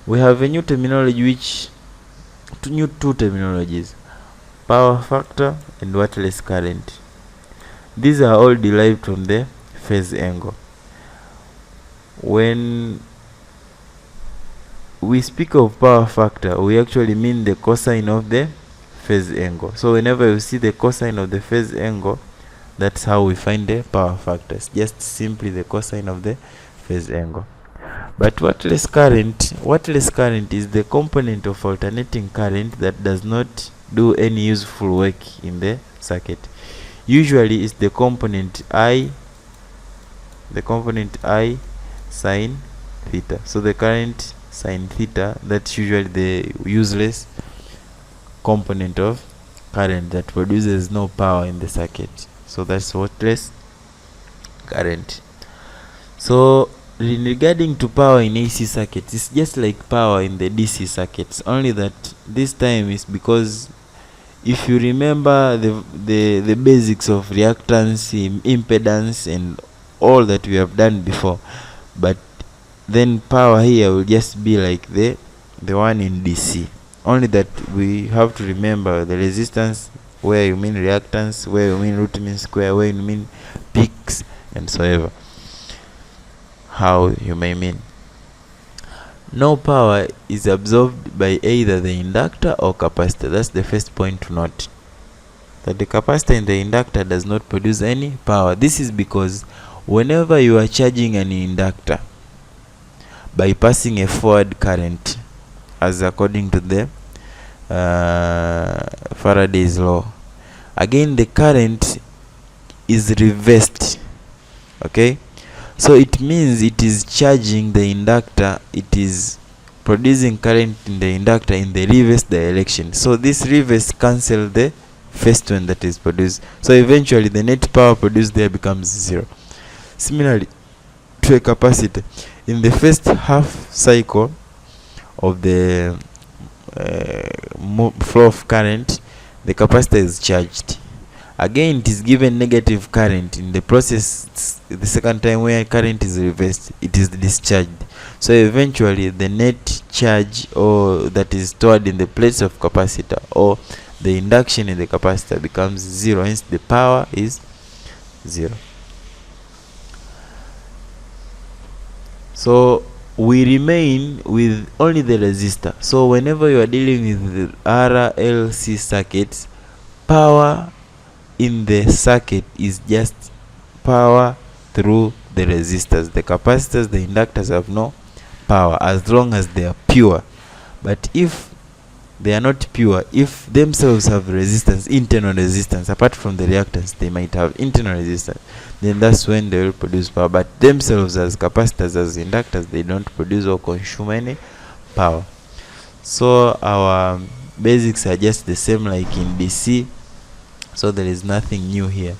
we have a new terminology, two terminologies: power factor and wattless current. These are all derived from the phase angle. When we speak of power factor, we actually mean the cosine of the phase angle. So whenever you see the cosine of the phase angle, that's how we find the power factor. It's just simply the cosine of the phase angle. But wattless current is the component of alternating current that does not do any useful work in the circuit. Usually it's the component I sine theta. So the current sine theta, that's usually the useless component of current that produces no power in the circuit. So that's wattless current. So regarding to power in AC circuits, it's just like power in the DC circuits, only that this time is because if you remember the basics of reactance, impedance, and all that we have done before, but then power here will just be like the one in DC, only that we have to remember the resistance where you mean reactance, where you mean root mean square, where you mean peaks, and so ever how you may mean. No power is absorbed by either the inductor or capacitor. That's the first point to note, that the capacitor and the inductor does not produce any power. This is because whenever you are charging an inductor by passing a forward current, as according to the Faraday's law, again the current is reversed. Okay, so it means it is charging the inductor, it is producing current in the inductor in the reverse direction. So this reverse cancel the first one that is produced, so eventually the net power produced there becomes zero. Similarly to a capacitor, in the first half cycle of the flow of current, the capacitor is charged. Again it is given negative current in the process. The second time where current is reversed, it is discharged. So eventually the net charge, or that is stored in the place of capacitor, or the induction in the capacitor, becomes zero. Hence the power is zero. So we remain with only the resistor. So whenever you are dealing with the RLC circuits, power in the circuit is just power through the resistors. The capacitors, the inductors have no power as long as they are pure. But if they are not pure, if themselves have resistance, internal resistance, apart from the reactance, they might have internal resistance, then that's when they will produce power. But themselves as capacitors, as inductors, they don't produce or consume any power. So our basics are just the same like in DC. So there is nothing new here.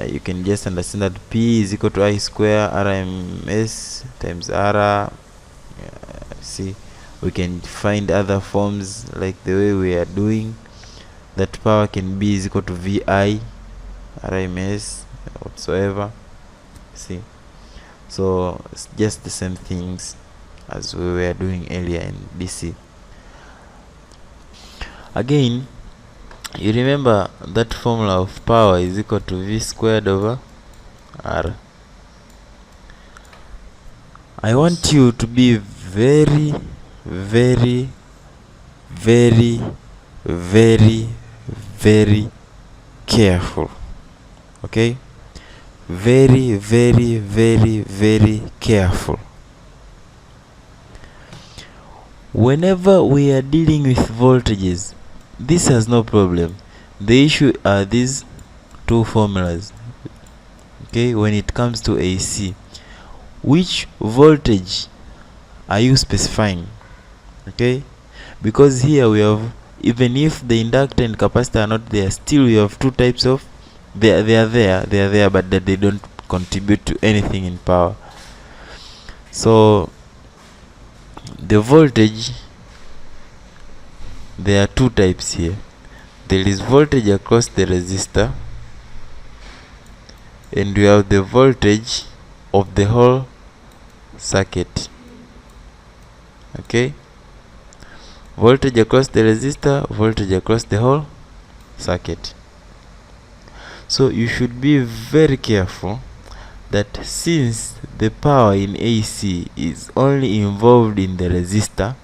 You can just understand that P is equal to I square RMS times R. See, we can find other forms like the way we are doing, that power can be is equal to VI RMS whatsoever. See, so it's just the same things as we were doing earlier in DC. Again, you remember that formula of power is equal to V squared over R. I want you to be very, very, very, very, very careful. Okay? Very, very, very, very careful. Whenever we are dealing with voltages, this has no problem. The issue are these two formulas. Okay, when it comes to AC, which voltage are you specifying? Okay, because here we have, even if the inductor and capacitor are not there, still we have two types of, they are there, but that they don't contribute to anything in power. So the voltage, there are two types here. There is voltage across the resistor, and we have the voltage of the whole circuit. Okay, voltage across the resistor, voltage across the whole circuit. So you should be very careful that since the power in AC is only involved in the resistor,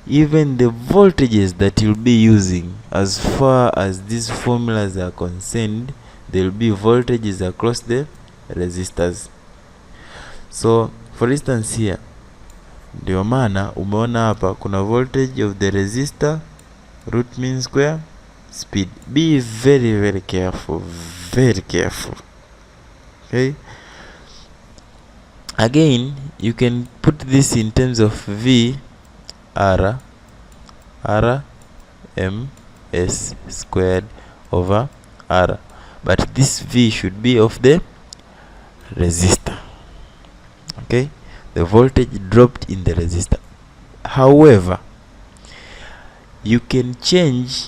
even the voltages that you'll be using, as far as these formulas are concerned, there will be voltages across the resistors. So for instance here, ndio maana umeona hapa kuna voltage of the resistor, root mean square, speed. Be very careful, very careful. Okay, again you can put this in terms of V R M S squared over R, but this V should be of the resistor. Okay, the voltage dropped in the resistor. However, you can change,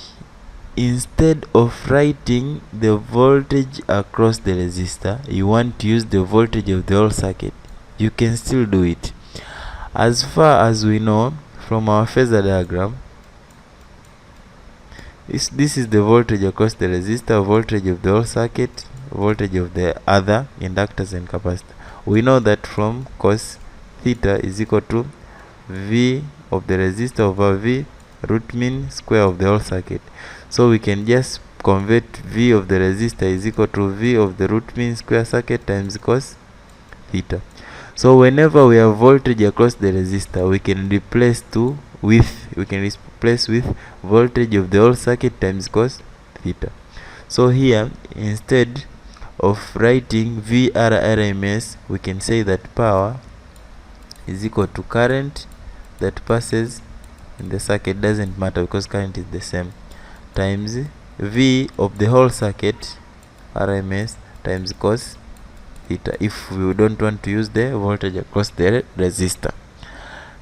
instead of writing the voltage across the resistor, you want to use the voltage of the whole circuit. You can still do it. As far as we know from our phasor diagram, this is the voltage across the resistor, voltage of the whole circuit, voltage of the other inductors and capacitor. We know that from cos theta is equal to V of the resistor over V root mean square of the whole circuit. So we can just convert V of the resistor is equal to V of the root mean square circuit times cos theta. So whenever we have voltage across the resistor, we can replace with voltage of the whole circuit times cos theta. So here, instead of writing VRRMS, we can say that power is equal to current that passes in the circuit, doesn't matter because current is the same, times V of the whole circuit RMS times cos theta, if we don't want to use the voltage across the resistor.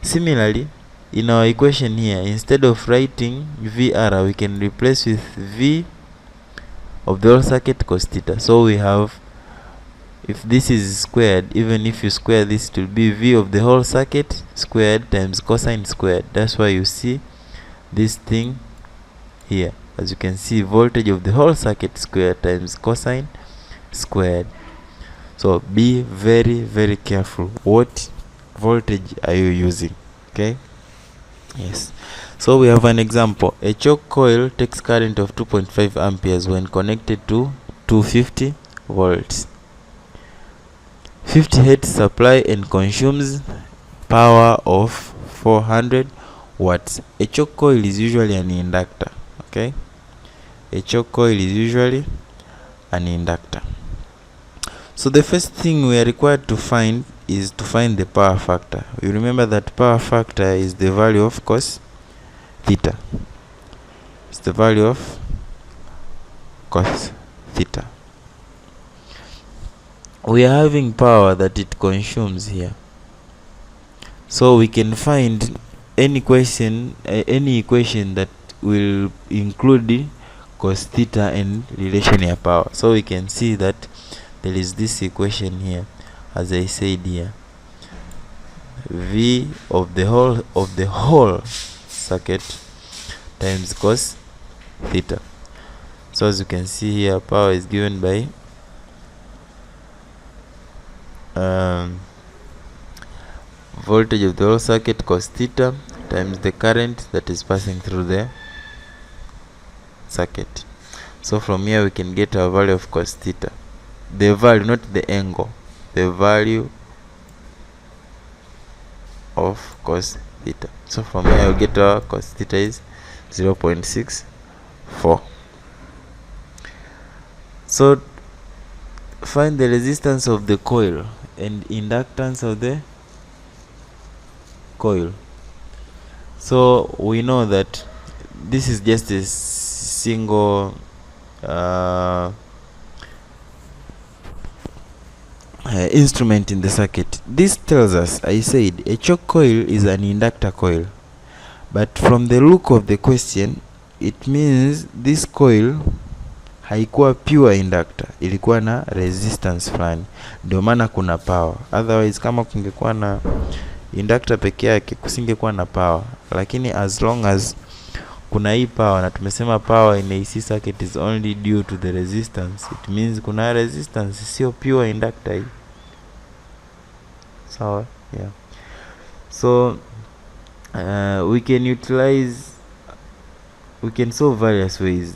Similarly, in our equation here, instead of writing VR, we can replace with V of the whole circuit cos theta. So we have, if this is squared, even if you square this, it will be V of the whole circuit squared times cosine squared. That's why you see this thing here. As you can see, voltage of the whole circuit squared times cosine squared. So be very careful. What voltage are you using? Okay, yes. So we have an example. A choke coil takes current of 2.5 amperes when connected to 250 volts, 50 Hz supply, and consumes power of 400 watts. A choke coil is usually an inductor. Okay, a choke coil is usually an inductor. So the first thing we are required to find is to find the power factor. You remember that power factor is the value of cos theta. It's the value of cos theta. We are having power that it consumes here. So we can find any equation that will include cos theta and relation of power. So we can see that there is this equation here, as I said here, V of the whole circuit times cos theta. So as you can see here, power is given by voltage of the whole circuit cos theta times the current that is passing through the circuit. So from here we can get our value of cos theta, the value, not the angle, the value of cos theta. So from here we get our cos theta is 0.64. So find the resistance of the coil and inductance of the coil. So we know that this is just a single instrument in the circuit. This tells us, I said, a choke coil is an inductor coil, but from the look of the question, it means this coil haikuwa pure inductor, ilikuwa na resistance fulani, ndio maana kuna power. Otherwise kama kungekuwa na inductor peke yake kusingekuwa na power, lakini as long as kuna hii power, na tumesema power in AC circuit is only due to the resistance, it means kuna resistance, sio pure inductor hii. Sawa? Yeah. So we can solve various ways.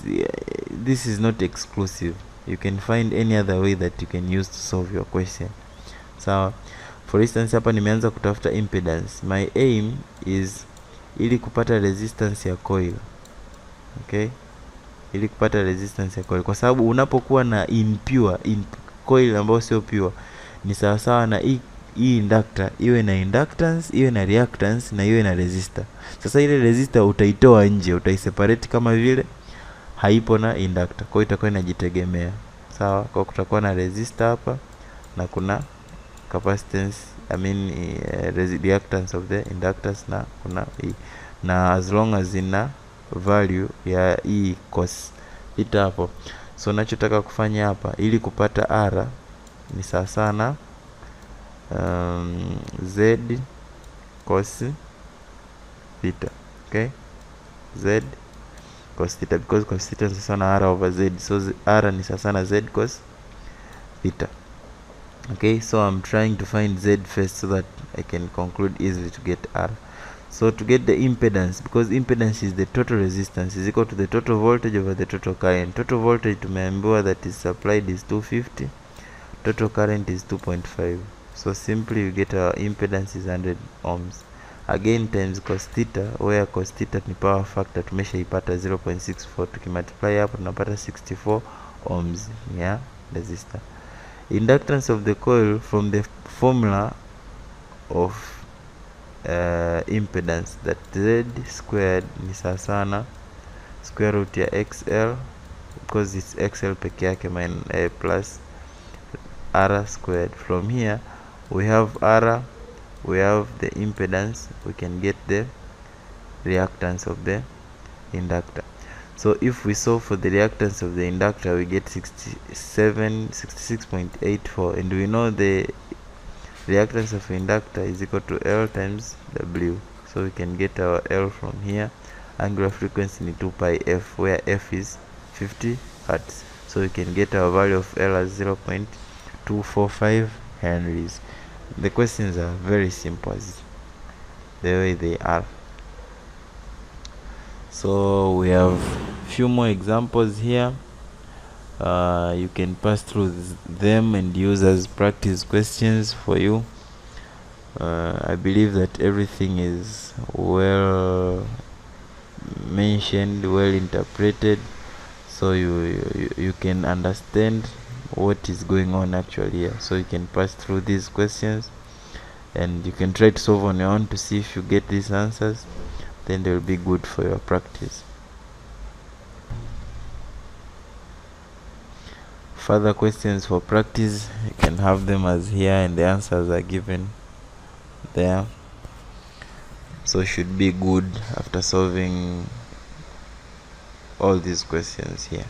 This is not exclusive. You can find any other way that you can use to solve your question. Sawa? For instance, hapa nimeanza kutafuta impedance. My aim is ili kupata resistance ya coil. Okay? Ili kupata resistance ya coil, kwa sababu unapokuwa na impure coil ambayo sio pure, ni sawa sawa na hii inductor iwe na inductance, iwe na reactance na iwe na resistor. Sasa ile resistor utaitoa nje, utaiseparate kama vile haipo na inductor. Kwa hiyo itakuwa inajitegemea. Sawa? Kwa kutakuwa na resistor hapa na kuna capacitance, reactance of the inductors, na kuna hii, na as long as ina value ya hii cos theta hapo. So nachotaka kufanya hapa ili kupata R ni sawa sana Z cos theta. Okay, Z cos theta, because cos theta ni sawa na R over Z, so R ni sawa sana Z cos theta. Okay, so I'm trying to find Z first so that I can conclude easily to get R. So to get the impedance, because impedance is the total resistance, is equal to the total voltage over the total current. Total voltage tumeambiwa that is supplied is 250, total current is 2.5. So simply you get our impedance is 100 ohms. Again times cos theta, where cos theta ni power factor, tumeshaipata 0.64. Tukimultiply hapo tunapata 64 ohms ya resistor. Inductance of the coil from the formula of impedance, that Z squared ni sawa sana square root ya XL, because it's XL peke yake plus R squared. From here we have R, we have the impedance, we can get the reactance of the inductor. So if we solve for the reactance of the inductor, we get 66.84, and we know the reactance of inductor is equal to L times W. So we can get our L from here. Angular frequency is 2 pi f, where f is 50 hertz. So we can get our value of L as 0.245 henries. The questions are very simple as the way they are. So we have few more examples here. You can pass through them and use as practice questions for you. I believe that everything is well mentioned, well interpreted, so you can understand what is going on actually here. So you can pass through these questions and you can try to solve on your own to see if you get these answers. Then they will be good for your practice. Further questions for practice, you can have them as here, and the answers are given there. So should be good after solving all these questions here.